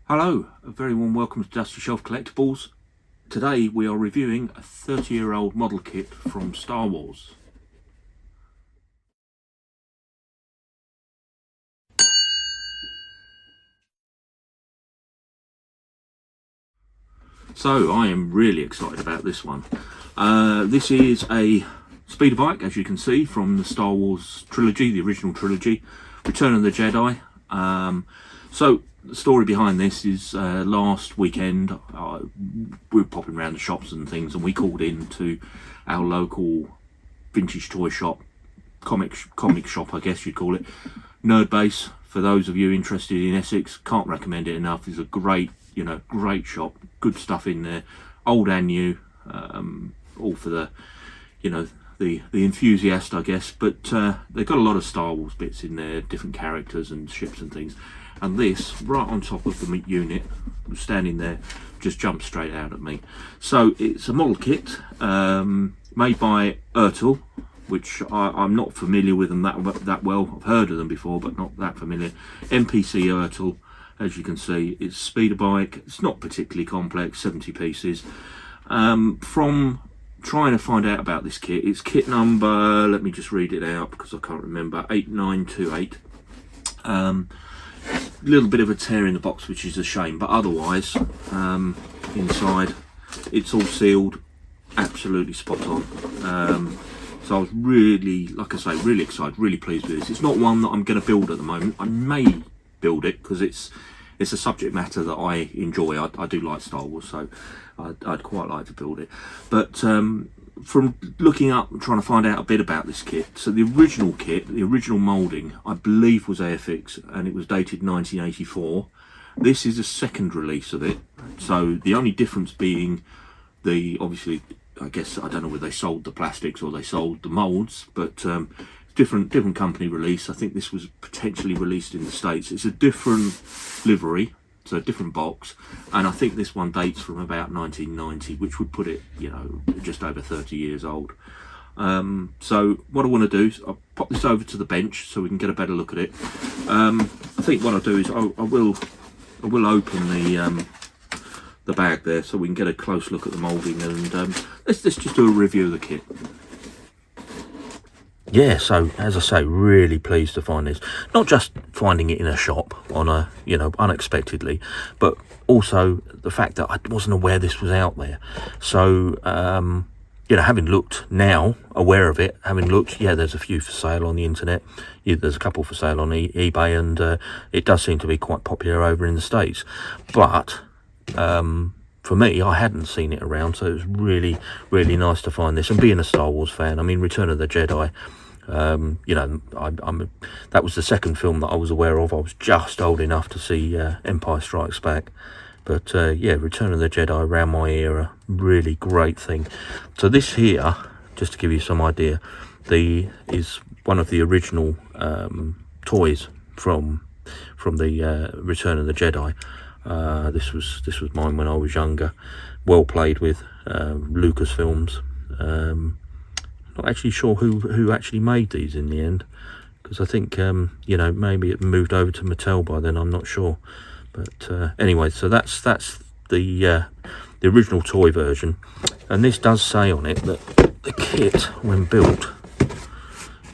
Hello, a very warm welcome to Dusty Shelf Collectibles. Today we are reviewing a 30-year-old model kit from Star Wars. So I am really excited about this one. This is a speeder bike, as you can see, from the Star Wars trilogy, the original trilogy, Return of the Jedi. So the story behind this is last weekend we were popping around the shops and things, and we called in to our local vintage toy shop, comic shop, I guess you'd call it, Nerd Base. For those of you interested in Essex, can't recommend it enough. It's a great, great shop, good stuff in there, old and new, all for the, the enthusiast, I guess. But they've got a lot of Star Wars bits in there, different characters and ships and things. And this, right on top of the unit, standing there, just jumped straight out at me. So it's a model kit made by Ertl, which I'm not familiar with them that well. I've heard of them before, but not that familiar. MPC Ertl, as you can see, it's a speeder bike. It's not particularly complex, 70 pieces. From trying to find out about this kit, it's kit number, let me just read it out because I can't remember, 8928. Little bit of a tear in the box, which is a shame, but otherwise inside it's all sealed, absolutely spot on. So I was really, like I say, really excited, really pleased with this. It's not one that I'm going to build at the moment. I may build it because it's a subject matter that I enjoy. I do like Star Wars, so I'd quite like to build it. But from looking up and trying to find out a bit about this kit, so the original kit, the original moulding, I believe was Airfix, and it was dated 1984. This is a second release of it, so the only difference being obviously, I guess, I don't know whether they sold the plastics or they sold the moulds, but different company release. I think this was potentially released in the States. It's a different livery, so a different box, and I think this one dates from about 1990, which would put it, just over 30 years old. So what I want to do is I'll pop this over to the bench so we can get a better look at it. I think what I'll do is I will open the bag there so we can get a close look at the moulding, and let's just do a review of the kit. Yeah, so as I say, really pleased to find this. Not just finding it in a shop on a, unexpectedly, but also the fact that I wasn't aware this was out there. So, having looked now, aware of it, having looked, yeah, there's a few for sale on the internet. There's a couple for sale on eBay, and it does seem to be quite popular over in the States. But for me, I hadn't seen it around, so it was really, really nice to find this. And being a Star Wars fan, I mean, Return of the Jedi, that was the second film that I was aware of. I was just old enough to see Empire Strikes Back. But yeah, Return of the Jedi around my era, really great thing. So this here, just to give you some idea, is one of the original toys from the Return of the Jedi. This was mine when I was younger. Well played with, Lucasfilms. Not actually sure who actually made these in the end, because I think maybe it moved over to Mattel by then. I'm not sure, but anyway, so that's the original toy version, and this does say on it that the kit, when built,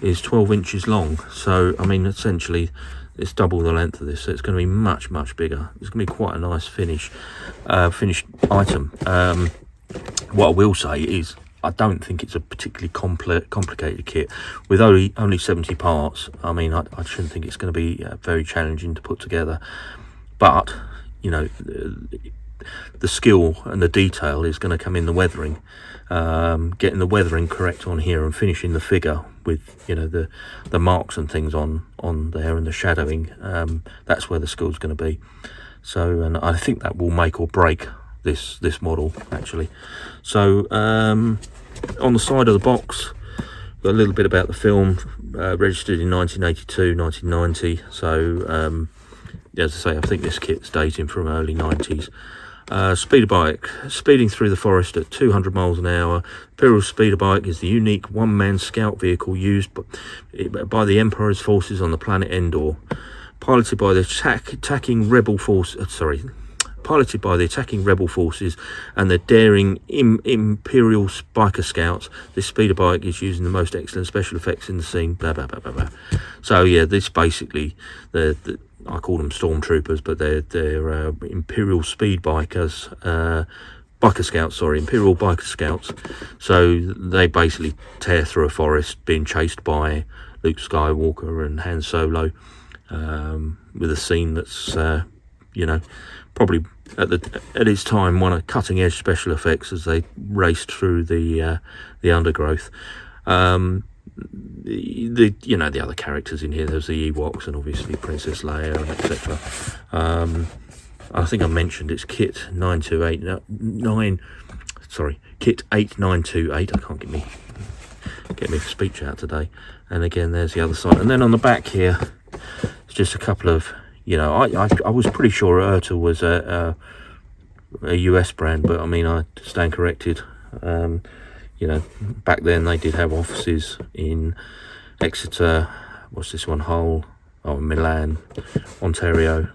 is 12 inches long. So I mean, essentially, it's double the length of this, so it's going to be much bigger. It's going to be quite a nice finished item. What I will say is I don't think it's a particularly complicated kit. With only 70 parts, I mean, I shouldn't think it's going to be very challenging to put together. But the skill and the detail is going to come in the weathering, getting the weathering correct on here and finishing the figure with the marks and things on there and the shadowing. That's where the skill's going to be. So, and I think that will make or break this model actually. So on the side of the box, got a little bit about the film, registered in 1982, 1990. So as I say, I think this kit's dating from early 90s. Speeder bike, speeding through the forest at 200 miles an hour. Imperial speeder bike is the unique one-man scout vehicle used by the Empire's forces on the planet Endor. piloted by the attacking rebel force. Piloted by the attacking rebel forces and the daring Imperial biker scouts, this speeder bike is using the most excellent special effects in the scene. Blah blah blah blah blah. So yeah, this basically I call them stormtroopers, but they're Imperial speed bikers, biker scouts. Sorry, Imperial biker scouts. So they basically tear through a forest, being chased by Luke Skywalker and Han Solo, with a scene that's you know, probably at its time one of cutting edge special effects as they raced through the undergrowth. The other characters in here, there's the Ewoks and obviously Princess Leia and etc. I think I mentioned it's kit 8928. I can't get me speech out today. And again, there's the other side, and then on the back here it's just a couple of, you know, I was pretty sure Erta was a US brand, but I mean, I stand corrected. You know, back then they did have offices in Exeter, what's this one, Hull, Milan, Ontario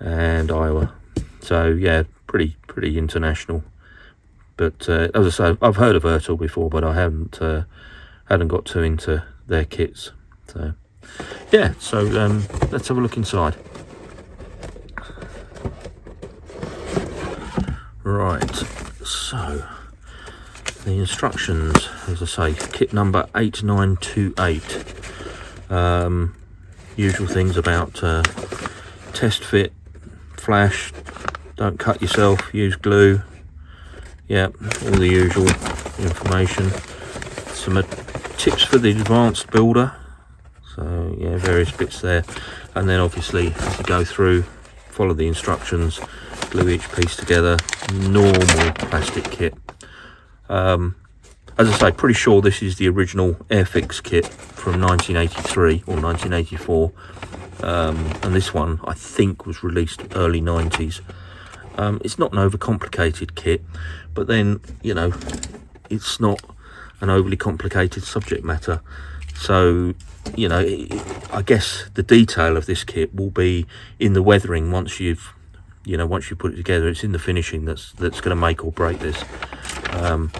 and Iowa. So yeah, pretty international. But as I say, I've heard of Erta before, but I hadn't got too into their kits. So yeah, so let's have a look inside. Right, so the instructions, as I say, kit number 8928. Usual things about test fit, flash, don't cut yourself, use glue. Yeah, all the usual information. Some tips for the advanced builder. So yeah, various bits there, and then obviously as you go through, follow the instructions, glue each piece together. Normal plastic kit. As I say, pretty sure this is the original Airfix kit from 1983 or 1984, and this one I think was released early 90s. It's not an overcomplicated kit, but then, you know, it's not an overly complicated subject matter. So, you know, I guess the detail of this kit will be in the weathering once you've put it together. It's in the finishing that's going to make or break this.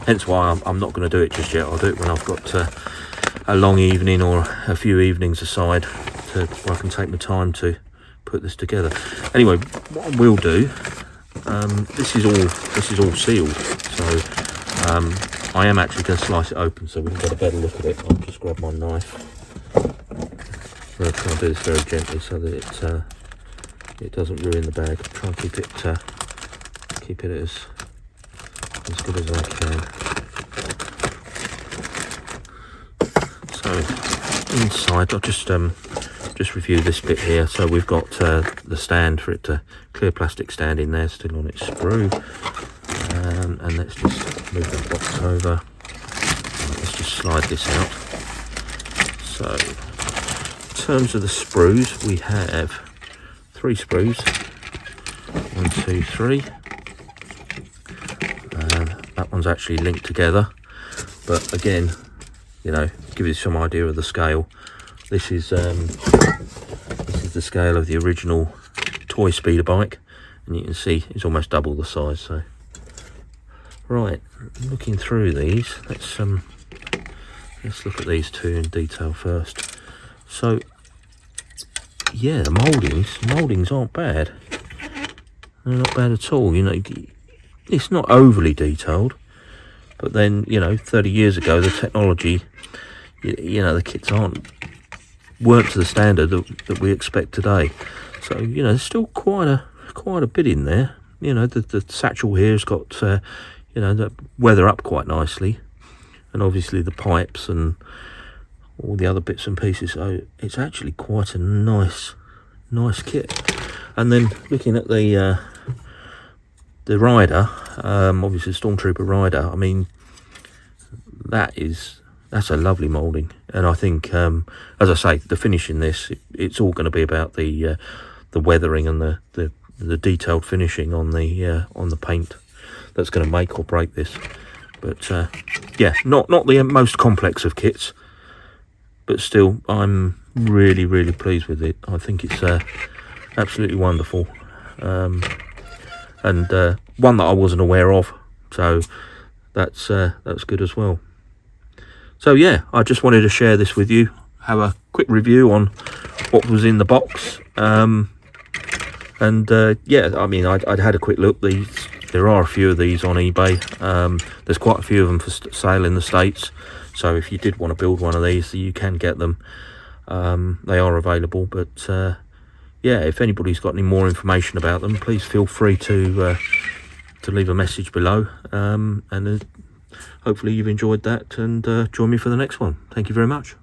Hence why I'm not going to do it just yet. I'll do it when I've got a long evening or a few evenings aside where I can take my time to put this together. Anyway, what I will do, this is all sealed, so I am actually going to slice it open so we can get a better look at it. I'll just grab my knife. I'm trying to do this very gently so that it doesn't ruin the bag. Try and keep it as good as I can. So inside, I'll just review this bit here. So we've got the stand for it, clear plastic stand in there, still on its sprue. And let's just move that box over. Let's just slide this out. So in terms of the sprues, we have 3 sprues. 1, 2, 3. That one's actually linked together, but again, you know, give you some idea of the scale. This is the scale of the original toy speeder bike, and you can see it's almost double the size. So right, looking through these, let's look at these two in detail first. So yeah, the mouldings aren't bad. They're not bad at all. You know, it's not overly detailed, but then, you know, 30 years ago the technology, you know, the kits weren't to the standard that we expect today. So, you know, there's still quite a bit in there. You know, the satchel here's got you know, that weather up quite nicely, and obviously the pipes and all the other bits and pieces. So it's actually quite a nice kit. And then looking at the rider, obviously the Stormtrooper rider, I mean, that's a lovely moulding, and I think, as I say, the finish in this, it's all going to be about the weathering and the detailed finishing on the paint that's going to make or break this. But yeah, not the most complex of kits, but still, I'm really pleased with it. I think it's absolutely wonderful, and one that I wasn't aware of, so that's good as well. So yeah, I just wanted to share this with you, have a quick review on what was in the box, and yeah, I mean, I'd had a quick look. There are a few of these on eBay. There's quite a few of them for sale in the States, so if you did want to build one of these, you can get them. They are available, but yeah, if anybody's got any more information about them, please feel free to leave a message below, and hopefully you've enjoyed that, and join me for the next one. Thank you very much.